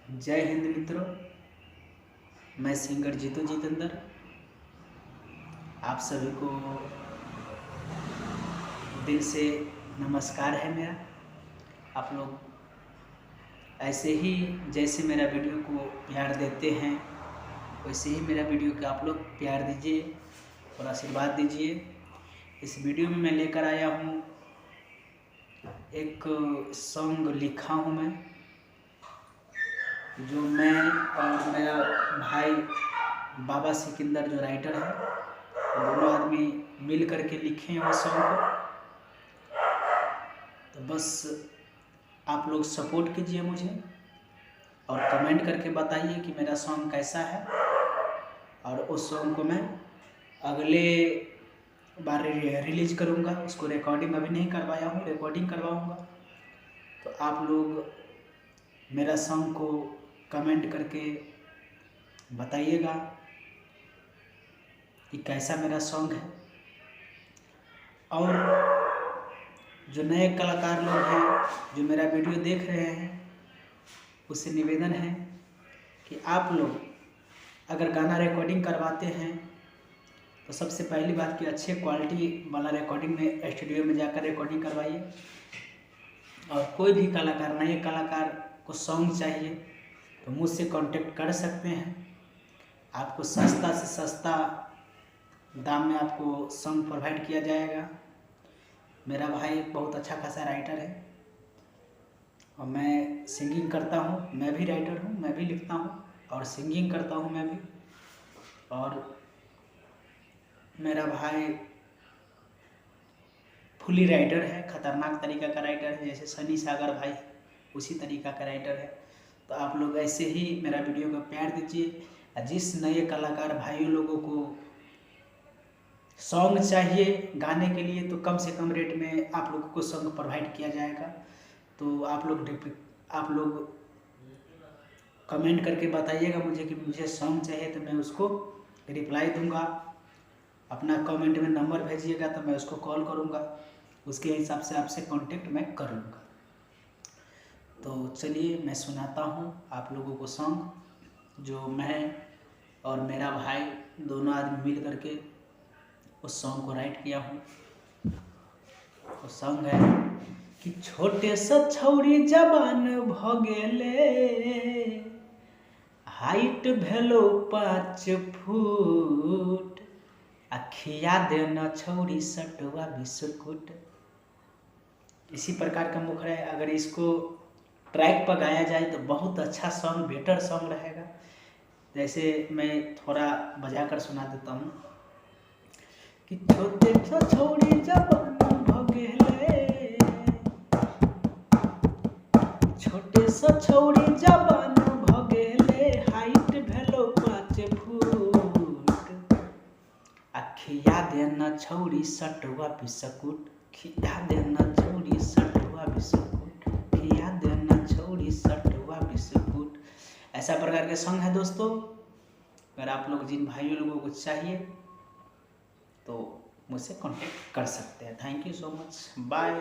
जय हिंद मित्रों, मैं सिंगर जीतू जितेंद्र आप सभी को दिल से नमस्कार है मेरा। आप लोग ऐसे ही जैसे मेरा वीडियो को प्यार देते हैं वैसे ही मेरा वीडियो को आप लोग प्यार दीजिए और आशीर्वाद दीजिए। इस वीडियो में मैं लेकर आया हूँ एक सॉन्ग लिखा हूँ मैं, जो मैं और मेरा भाई बाबा सिकंदर जो राइटर है, दोनों आदमी मिल करके लिखे हैं वो सॉन्ग को। तो बस आप लोग सपोर्ट कीजिए मुझे और कमेंट करके बताइए कि मेरा सॉन्ग कैसा है, और उस सॉन्ग को मैं अगले बार रिलीज करूँगा। उसको रिकॉर्डिंग अभी नहीं करवाया हूँ, रिकॉर्डिंग करवाऊँगा। तो आप लोग मेरा सॉन्ग को कमेंट करके बताइएगा कि कैसा मेरा सॉन्ग है। और जो नए कलाकार लोग हैं जो मेरा वीडियो देख रहे हैं, उससे निवेदन है कि आप लोग अगर गाना रिकॉर्डिंग करवाते हैं तो सबसे पहली बात कि अच्छे क्वालिटी वाला रिकॉर्डिंग में स्टूडियो में जाकर रिकॉर्डिंग करवाइए। और कोई भी कलाकार, नए कलाकार को सॉन्ग चाहिए तो मुझसे कांटेक्ट कर सकते हैं। आपको सस्ता से सस्ता दाम में आपको सॉन्ग प्रोवाइड किया जाएगा। मेरा भाई बहुत अच्छा खासा राइटर है और मैं सिंगिंग करता हूँ। मैं भी राइटर हूँ, मैं भी लिखता हूँ और सिंगिंग करता हूँ मैं भी। और मेरा भाई फुली राइटर है, खतरनाक तरीका का राइटर है, जैसे सनी सागर भाई उसी तरीका का राइटर है। तो आप लोग ऐसे ही मेरा वीडियो को प्यार दीजिए। जिस नए कलाकार भाइयों लोगों को सॉन्ग चाहिए गाने के लिए तो कम से कम रेट में आप लोगों को सॉन्ग प्रोवाइड किया जाएगा। तो आप लोग कमेंट करके बताइएगा मुझे कि मुझे सॉन्ग चाहिए, तो मैं उसको रिप्लाई दूंगा। अपना कमेंट में नंबर भेजिएगा तो मैं उसको कॉल करूंगा, उसके हिसाब से आपसे कांटेक्ट मैं कर लूँगा। तो चलिए मैं सुनाता हूँ आप लोगों को सॉन्ग, जो मैं और मेरा भाई दोनों आदमी मिल करके उस सॉन्ग को राइट किया हूँ। वो सॉन्ग है कि छोटे सा छौरी जवान भ गेले, हाइट भेलो 5 फुट, खिया देना छौरी सटवा बिस्कुट। इसी प्रकार का मुखड़ा है। अगर इसको ट्रैक पर गाया जाए तो बहुत अच्छा सॉन्ग, बेटर सॉन्ग रहेगा। जैसे मैं थोड़ा बजा कर सुना देता हूँ कि छोटे सा छौरी जवान भ गेले, छोटे सा छौरी जवान भ गेले, हाइट भेलो 5 फुट, खिया देना छौरी सटवा बिस्कुट, खिया देना छौरी सटवा बिस्कुट, खिया देना छौरी सटवा बिस्कुट। ऐसा प्रकार के सॉन्ग है दोस्तों। अगर आप लोग जिन भाइयों लोगों को चाहिए तो मुझसे कांटेक्ट कर सकते हैं। Thank you so much, bye.